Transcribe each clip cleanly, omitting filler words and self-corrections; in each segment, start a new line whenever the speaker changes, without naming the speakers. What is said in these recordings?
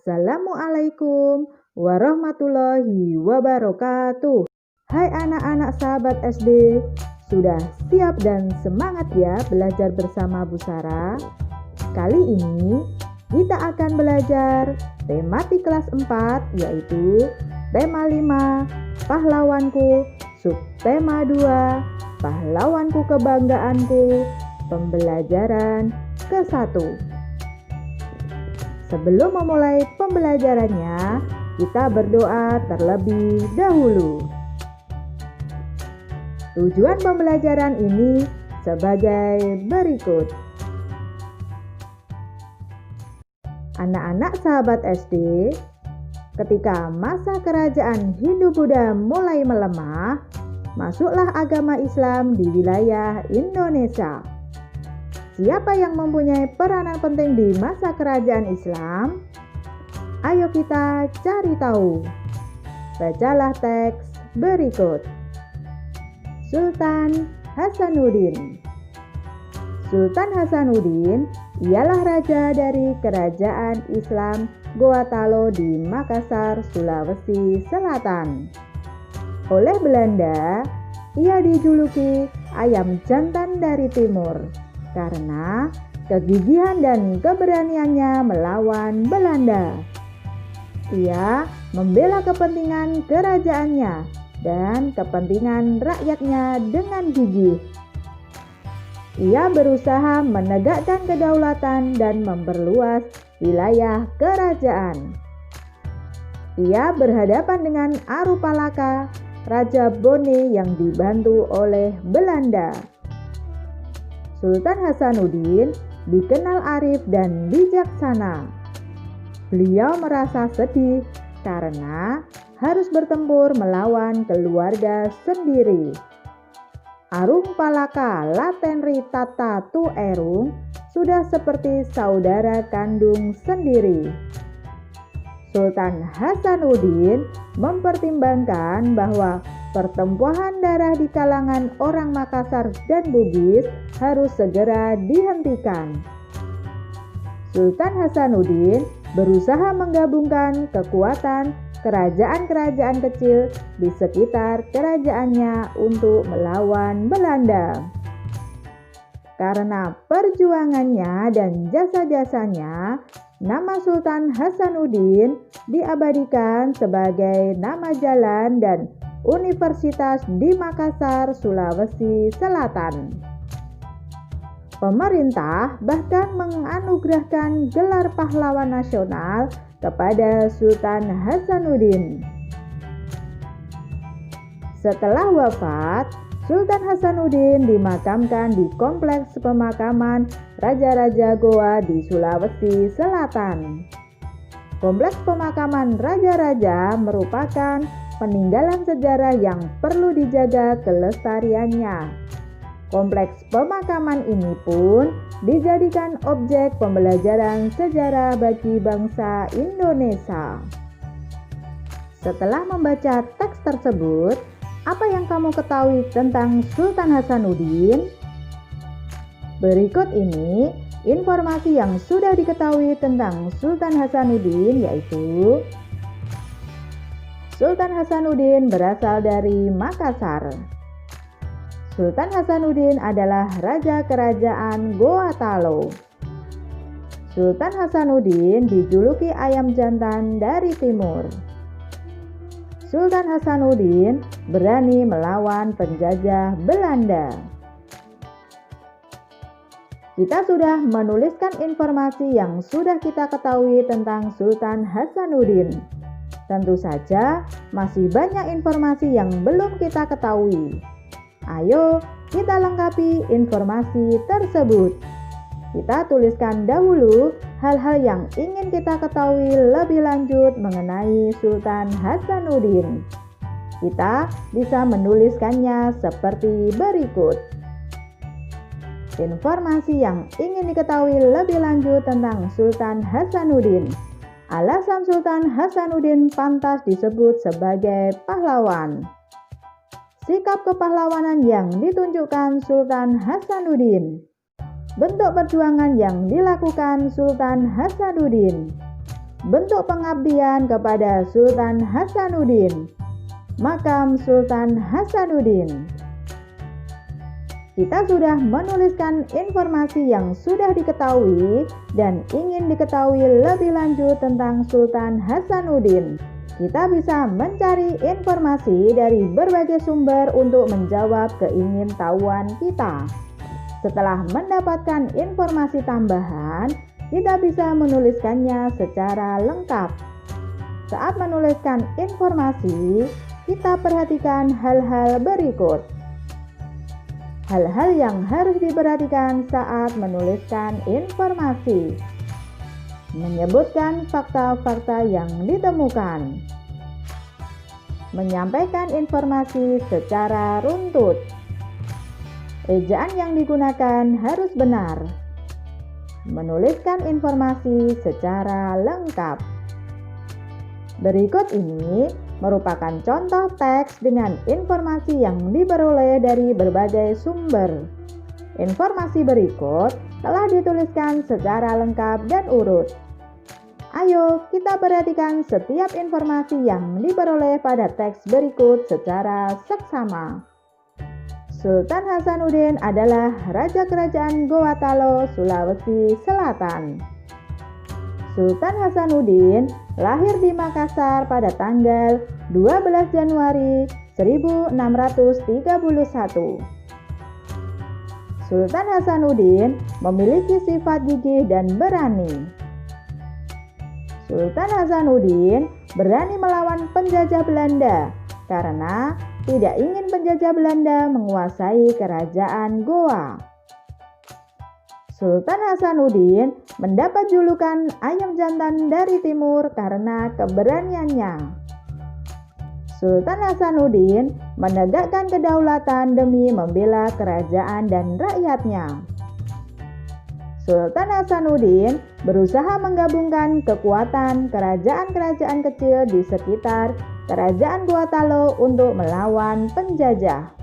Assalamualaikum warahmatullahi wabarakatuh. Hai anak-anak sahabat SD, sudah siap dan semangat ya belajar bersama Bu Sarah? Kali ini kita akan belajar tematik kelas 4, yaitu tema 5, pahlawanku, subtema 2, pahlawanku kebanggaanku, pembelajaran ke-1. Sebelum memulai pembelajarannya, kita berdoa terlebih dahulu. Tujuan pembelajaran ini sebagai berikut. Anak-anak sahabat SD, ketika masa kerajaan Hindu-Buddha mulai melemah, masuklah agama Islam di wilayah Indonesia. Siapa yang mempunyai peranan penting di masa kerajaan Islam? Ayo kita cari tahu. Bacalah teks berikut. Sultan Hasanuddin. Sultan Hasanuddin ialah raja dari kerajaan Islam Gorontalo di Makassar, Sulawesi Selatan. Oleh Belanda, ia dijuluki ayam jantan dari timur karena kegigihan dan keberaniannya melawan Belanda. Ia membela kepentingan kerajaannya dan kepentingan rakyatnya dengan gigih. Ia berusaha menegakkan kedaulatan dan memperluas wilayah kerajaan. Ia berhadapan dengan Arupalaka, Raja Bone yang dibantu oleh Belanda. Sultan Hasanuddin dikenal arif dan bijaksana. Beliau merasa sedih karena harus bertempur melawan keluarga sendiri. Arupalaka Latenri Tata Tu Erung sudah seperti saudara kandung sendiri. Sultan Hasanuddin mempertimbangkan bahwa pertempuran darah di kalangan orang Makassar dan Bugis harus segera dihentikan. Sultan Hasanuddin berusaha menggabungkan kekuatan kerajaan-kerajaan kecil di sekitar kerajaannya untuk melawan Belanda. Karena perjuangannya dan jasa-jasanya, nama Sultan Hasanuddin diabadikan sebagai nama jalan dan universitas di Makassar, Sulawesi Selatan. Pemerintah bahkan menganugerahkan gelar pahlawan nasional kepada Sultan Hasanuddin. Setelah wafat, Sultan Hasanuddin dimakamkan di kompleks pemakaman Raja-Raja Goa di Sulawesi Selatan. Kompleks pemakaman Raja-Raja merupakan peninggalan sejarah yang perlu dijaga kelestariannya. Kompleks pemakaman ini pun dijadikan objek pembelajaran sejarah bagi bangsa Indonesia. Setelah membaca teks tersebut, apa yang kamu ketahui tentang Sultan Hasanuddin? Berikut ini informasi yang sudah diketahui tentang Sultan Hasanuddin, yaitu Sultan Hasanuddin berasal dari Makassar. Sultan Hasanuddin adalah raja kerajaan Gorontalo. Sultan Hasanuddin dijuluki ayam jantan dari timur. Sultan Hasanuddin berani melawan penjajah Belanda. Kita sudah menuliskan informasi yang sudah kita ketahui tentang Sultan Hasanuddin. Tentu saja masih banyak informasi yang belum kita ketahui. Ayo kita lengkapi informasi tersebut. Kita tuliskan dahulu hal-hal yang ingin kita ketahui lebih lanjut mengenai Sultan Hasanuddin. Kita bisa menuliskannya seperti berikut. Informasi yang ingin diketahui lebih lanjut tentang Sultan Hasanuddin. Alasan Sultan Hasanuddin pantas disebut sebagai pahlawan. Sikap kepahlawanan yang ditunjukkan Sultan Hasanuddin. Bentuk perjuangan yang dilakukan Sultan Hasanuddin. bentuk pengabdian kepada Sultan Hasanuddin. Makam Sultan Hasanuddin. Kita sudah menuliskan informasi yang sudah diketahui dan ingin diketahui lebih lanjut tentang Sultan Hasanuddin. Kita bisa mencari informasi dari berbagai sumber untuk menjawab keingintahuan kita. Setelah mendapatkan informasi tambahan, kita bisa menuliskannya secara lengkap. Saat menuliskan informasi, kita perhatikan hal-hal berikut. Hal-hal yang harus diperhatikan saat menuliskan informasi. Menyebutkan fakta-fakta yang ditemukan. Menyampaikan informasi secara runtut. Ejaan yang digunakan harus benar. Menuliskan informasi secara lengkap. Berikut ini merupakan contoh teks dengan informasi yang diperoleh dari berbagai sumber. Informasi berikut telah dituliskan secara lengkap dan urut. Ayo kita perhatikan setiap informasi yang diperoleh pada teks berikut secara seksama. Sultan Hasanuddin adalah Raja Kerajaan Gorontalo, Sulawesi Selatan. Sultan Hasanuddin lahir di Makassar pada tanggal 12 Januari 1631. Sultan Hasanuddin memiliki sifat gigih dan berani. Sultan Hasanuddin berani melawan penjajah Belanda karena tidak ingin penjajah Belanda menguasai kerajaan Goa. Sultan Hasanuddin mendapat julukan ayam jantan dari timur karena keberaniannya. Sultan Hasanuddin menegakkan kedaulatan demi membela kerajaan dan rakyatnya. Sultan Hasanuddin berusaha menggabungkan kekuatan kerajaan-kerajaan kecil di sekitar kerajaan Gorontalo untuk melawan penjajah.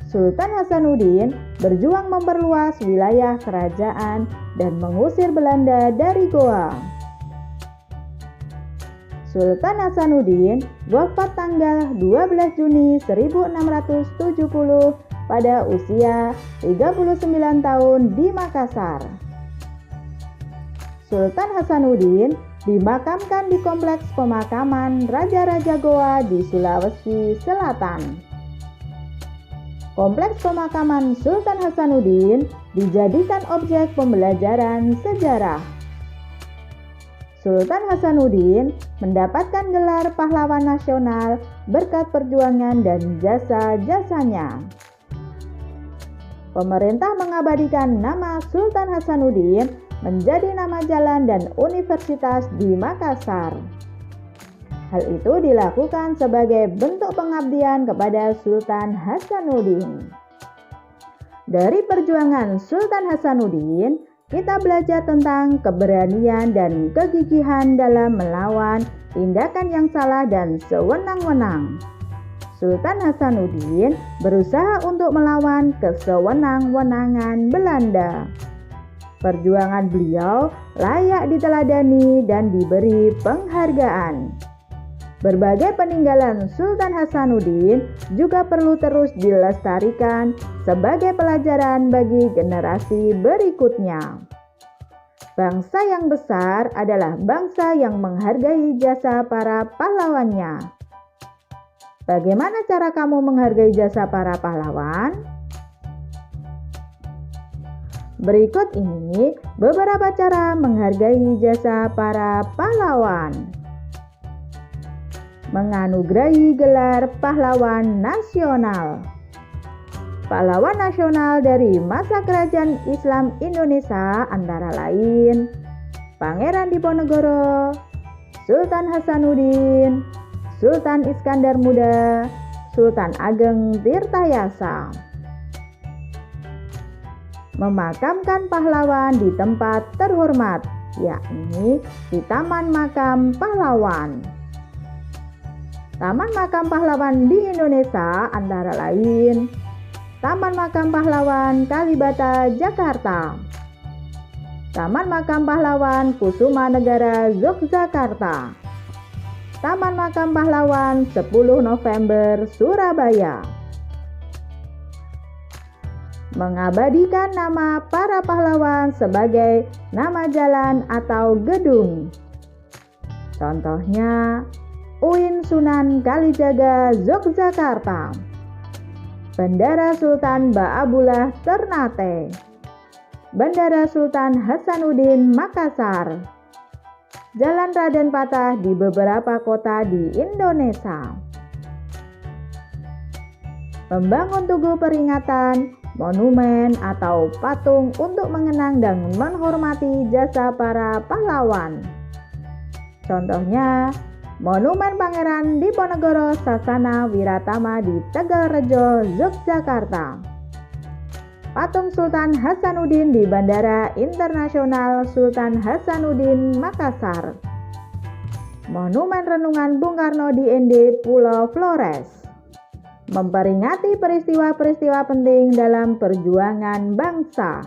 Sultan Hasanuddin berjuang memperluas wilayah kerajaan dan mengusir Belanda dari Goa. Sultan Hasanuddin wafat tanggal 12 Juni 1670 pada usia 39 tahun di Makassar. Sultan Hasanuddin dimakamkan di Kompleks Pemakaman Raja-Raja Goa di Sulawesi Selatan. Kompleks pemakaman Sultan Hasanuddin dijadikan objek pembelajaran sejarah. Sultan Hasanuddin mendapatkan gelar pahlawan nasional berkat perjuangan dan jasa-jasanya. Pemerintah mengabadikan nama Sultan Hasanuddin menjadi nama jalan dan universitas di Makassar. Hal itu dilakukan sebagai bentuk pengabdian kepada Sultan Hasanuddin. Dari perjuangan Sultan Hasanuddin, kita belajar tentang keberanian dan kegigihan dalam melawan tindakan yang salah dan sewenang-wenang. Sultan Hasanuddin berusaha untuk melawan kesewenang-wenangan Belanda. Perjuangan beliau layak diteladani dan diberi penghargaan. Berbagai peninggalan Sultan Hasanuddin juga perlu terus dilestarikan sebagai pelajaran bagi generasi berikutnya. Bangsa yang besar adalah bangsa yang menghargai jasa para pahlawannya. Bagaimana cara kamu menghargai jasa para pahlawan? Berikut ini beberapa cara menghargai jasa para pahlawan. Menganugerahi gelar pahlawan nasional. Pahlawan nasional dari masa Kerajaan Islam Indonesia antara lain Pangeran Diponegoro, Sultan Hasanuddin, Sultan Iskandar Muda, Sultan Ageng Tirtayasa. Memakamkan pahlawan di tempat terhormat, yakni di Taman Makam Pahlawan. Taman Makam Pahlawan di Indonesia antara lain Taman Makam Pahlawan Kalibata, Jakarta, Taman Makam Pahlawan Kusuma Negara Yogyakarta. Taman Makam Pahlawan 10 November Surabaya. Mengabadikan nama para pahlawan sebagai nama jalan atau gedung. Contohnya, UIN Sunan Kalijaga Yogyakarta, Bandara Sultan Ba'abullah Ternate, Bandara Sultan Hasanuddin Makassar, Jalan Raden Patah di beberapa kota di Indonesia. Membangun tugu peringatan, monumen atau patung untuk mengenang dan menghormati jasa para pahlawan. Contohnya, Monumen Pangeran Diponegoro Sasana Wiratama di Tegalrejo, Yogyakarta. Patung Sultan Hasanuddin di Bandara Internasional Sultan Hasanuddin Makassar. Monumen Renungan Bung Karno di ND Pulau Flores. Memperingati peristiwa-peristiwa penting dalam perjuangan bangsa.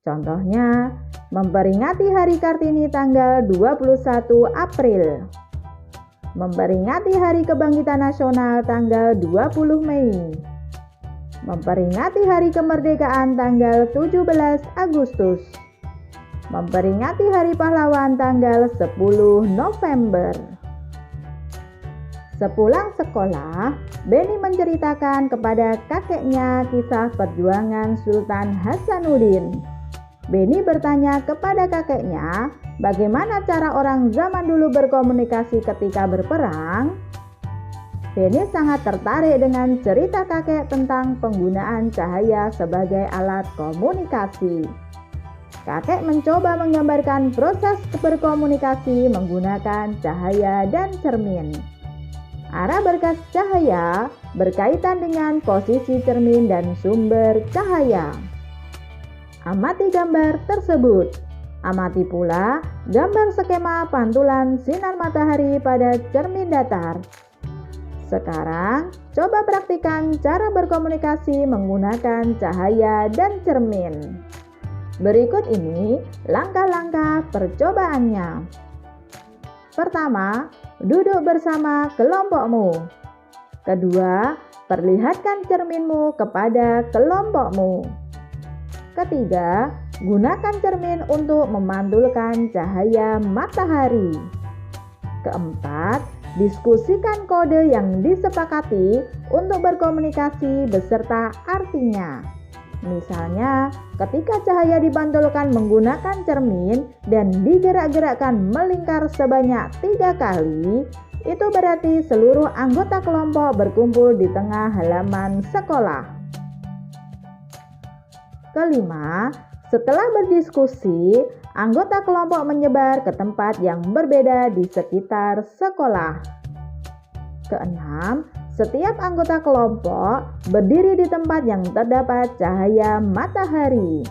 Contohnya, memperingati Hari Kartini tanggal 21 April. Memperingati Hari Kebangkitan Nasional tanggal 20 Mei. Memperingati Hari Kemerdekaan tanggal 17 Agustus. Memperingati Hari Pahlawan tanggal 10 November. Sepulang sekolah, Beni menceritakan kepada kakeknya kisah perjuangan Sultan Hasanuddin. Beni bertanya kepada kakeknya, bagaimana cara orang zaman dulu berkomunikasi ketika berperang? Beni sangat tertarik dengan cerita kakek tentang penggunaan cahaya sebagai alat komunikasi. Kakek mencoba menggambarkan proses berkomunikasi menggunakan cahaya dan cermin. Arah berkas cahaya berkaitan dengan posisi cermin dan sumber cahaya. Amati gambar tersebut. Amati pula gambar skema pantulan sinar matahari pada cermin datar. Sekarang, coba praktikkan cara berkomunikasi menggunakan cahaya dan cermin. Berikut ini langkah-langkah percobaannya. Pertama, duduk bersama kelompokmu. Kedua, perlihatkan cerminmu kepada kelompokmu. Ketiga, gunakan cermin untuk memantulkan cahaya matahari. Keempat, diskusikan kode yang disepakati untuk berkomunikasi beserta artinya. Misalnya, ketika cahaya dipantulkan menggunakan cermin dan digerak-gerakkan melingkar sebanyak 3 kali, itu berarti seluruh anggota kelompok berkumpul di tengah halaman sekolah. Kelima, setelah berdiskusi, anggota kelompok menyebar ke tempat yang berbeda di sekitar sekolah. Keenam, setiap anggota kelompok berdiri di tempat yang terdapat cahaya matahari.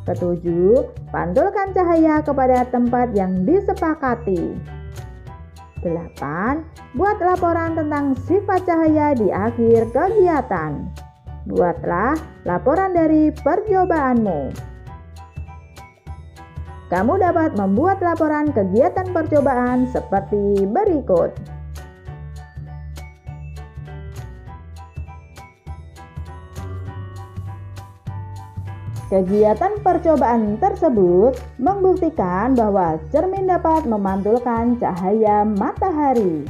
Ketujuh, pantulkan cahaya kepada tempat yang disepakati. 8. Buat laporan tentang sifat cahaya di akhir kegiatan. Buatlah laporan dari percobaanmu. Kamu dapat membuat laporan kegiatan percobaan seperti berikut. Kegiatan percobaan tersebut membuktikan bahwa cermin dapat memantulkan cahaya matahari.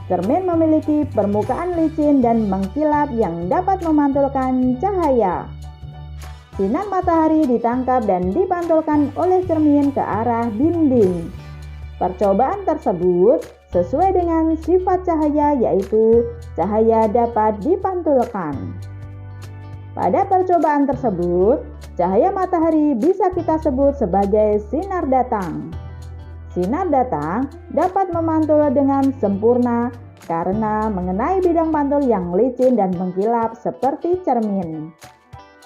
Cermin memiliki permukaan licin dan mengkilap yang dapat memantulkan cahaya. Sinar matahari ditangkap dan dipantulkan oleh cermin ke arah dinding. Percobaan tersebut sesuai dengan sifat cahaya, yaitu cahaya dapat dipantulkan. Pada percobaan tersebut, cahaya matahari bisa kita sebut sebagai sinar datang. Sinar datang dapat memantul dengan sempurna karena mengenai bidang pantul yang licin dan mengkilap seperti cermin.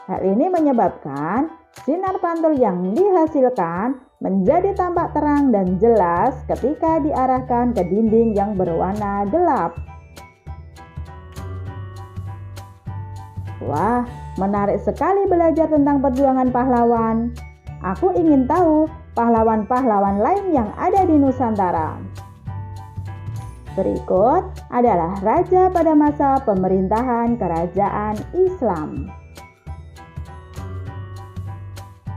Hal ini menyebabkan sinar pantul yang dihasilkan menjadi tampak terang dan jelas ketika diarahkan ke dinding yang berwarna gelap. Wah, menarik sekali belajar tentang perjuangan pahlawan. Aku ingin tahu pahlawan-pahlawan lain yang ada di Nusantara. Berikut adalah raja pada masa pemerintahan kerajaan Islam.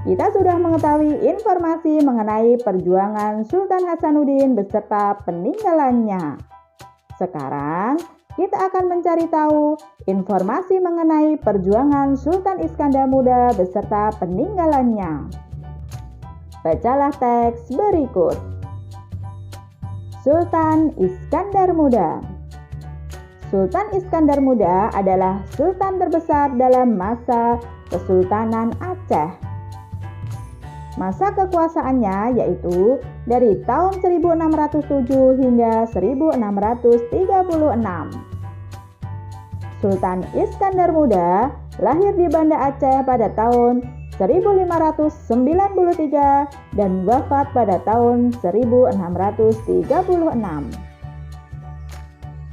Kita sudah mengetahui informasi mengenai perjuangan Sultan Hasanuddin beserta peninggalannya. Sekarang, kita akan mencari tahu informasi mengenai perjuangan Sultan Iskandar Muda beserta peninggalannya. Bacalah teks berikut. Sultan Iskandar Muda. Sultan Iskandar Muda adalah sultan terbesar dalam masa Kesultanan Aceh. Masa kekuasaannya yaitu dari tahun 1607 hingga 1636. Sultan Iskandar Muda lahir di Banda Aceh pada tahun 1593 dan wafat pada tahun 1636.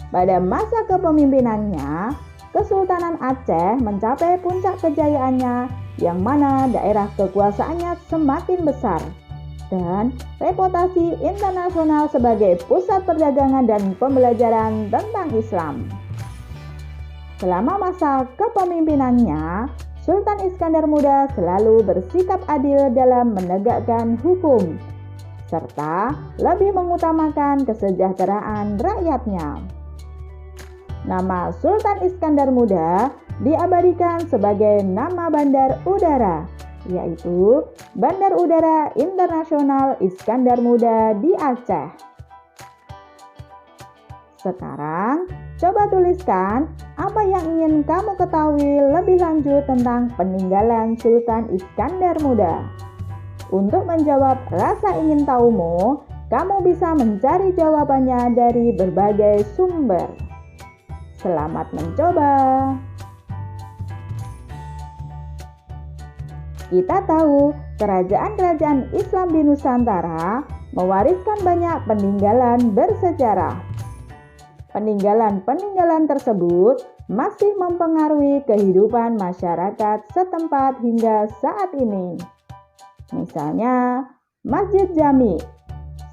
Pada masa kepemimpinannya, Kesultanan Aceh mencapai puncak kejayaannya yang mana daerah kekuasaannya semakin besar dan reputasi internasional sebagai pusat perdagangan dan pembelajaran tentang Islam. Selama masa kepemimpinannya, Sultan Iskandar Muda selalu bersikap adil dalam menegakkan hukum, serta lebih mengutamakan kesejahteraan rakyatnya. Nama Sultan Iskandar Muda diabadikan sebagai nama bandar udara, yaitu Bandar Udara Internasional Iskandar Muda di Aceh. Sekarang, coba tuliskan apa yang ingin kamu ketahui lebih lanjut tentang peninggalan Sultan Iskandar Muda. Untuk menjawab rasa ingin tahumu, kamu bisa mencari jawabannya dari berbagai sumber. Selamat mencoba! Kita tahu kerajaan-kerajaan Islam di Nusantara mewariskan banyak peninggalan bersejarah. Peninggalan-peninggalan tersebut masih mempengaruhi kehidupan masyarakat setempat hingga saat ini. Misalnya, Masjid Jami,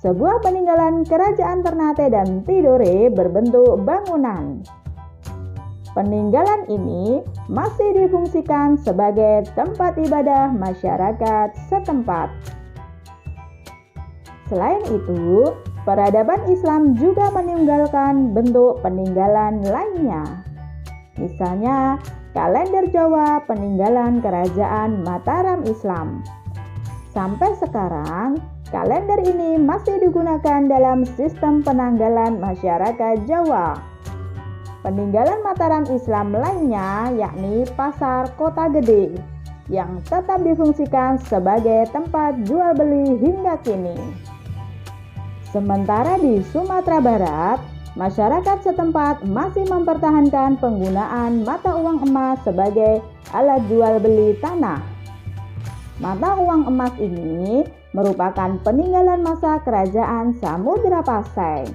sebuah peninggalan kerajaan Ternate dan Tidore berbentuk bangunan. Peninggalan ini masih difungsikan sebagai tempat ibadah masyarakat setempat. Selain itu, peradaban Islam juga meninggalkan bentuk peninggalan lainnya. Misalnya, kalender Jawa peninggalan kerajaan Mataram Islam. Sampai sekarang, kalender ini masih digunakan dalam sistem penanggalan masyarakat Jawa. Peninggalan Mataram Islam lainnya yakni Pasar Kota Gede yang tetap difungsikan sebagai tempat jual beli hingga kini. Sementara di Sumatera Barat, masyarakat setempat masih mempertahankan penggunaan mata uang emas sebagai alat jual beli tanah. Mata uang emas ini merupakan peninggalan masa kerajaan Samudra Pasai.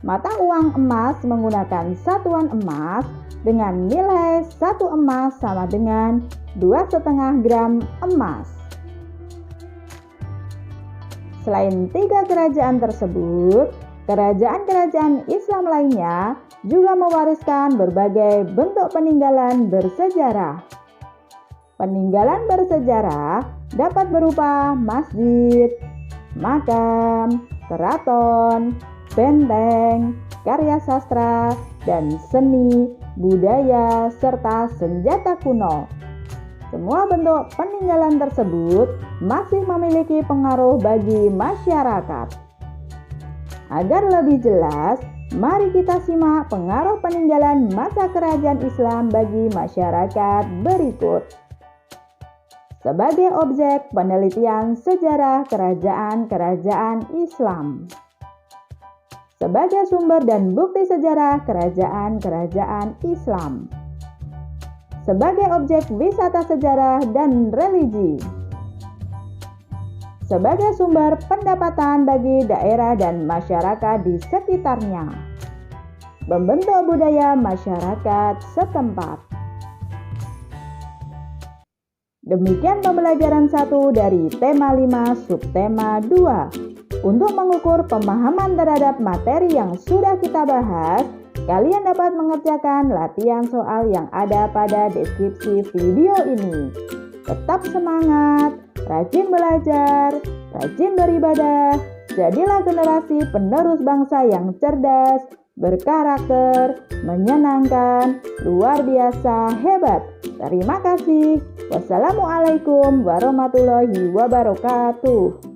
Mata uang emas menggunakan satuan emas dengan nilai 1 emas sama dengan 2,5 gram emas. Selain 3 kerajaan tersebut, kerajaan-kerajaan Islam lainnya juga mewariskan berbagai bentuk peninggalan bersejarah. Peninggalan bersejarah dapat berupa masjid, makam, keraton, benteng, karya sastra, dan seni, budaya, serta senjata kuno. Semua bentuk peninggalan tersebut masih memiliki pengaruh bagi masyarakat. Agar lebih jelas, mari kita simak pengaruh peninggalan masa kerajaan Islam bagi masyarakat berikut. Sebagai objek penelitian sejarah kerajaan-kerajaan Islam. Sebagai sumber dan bukti sejarah kerajaan-kerajaan Islam. Sebagai objek wisata sejarah dan religi. Sebagai sumber pendapatan bagi daerah dan masyarakat di sekitarnya. Membentuk budaya masyarakat setempat. Demikian pembelajaran 1 dari tema 5 subtema 2. Untuk mengukur pemahaman terhadap materi yang sudah kita bahas, kalian dapat mengerjakan latihan soal yang ada pada deskripsi video ini. Tetap semangat, rajin belajar, rajin beribadah, jadilah generasi penerus bangsa yang cerdas, berkarakter, menyenangkan, luar biasa, hebat. Terima kasih. Wassalamualaikum warahmatullahi wabarakatuh.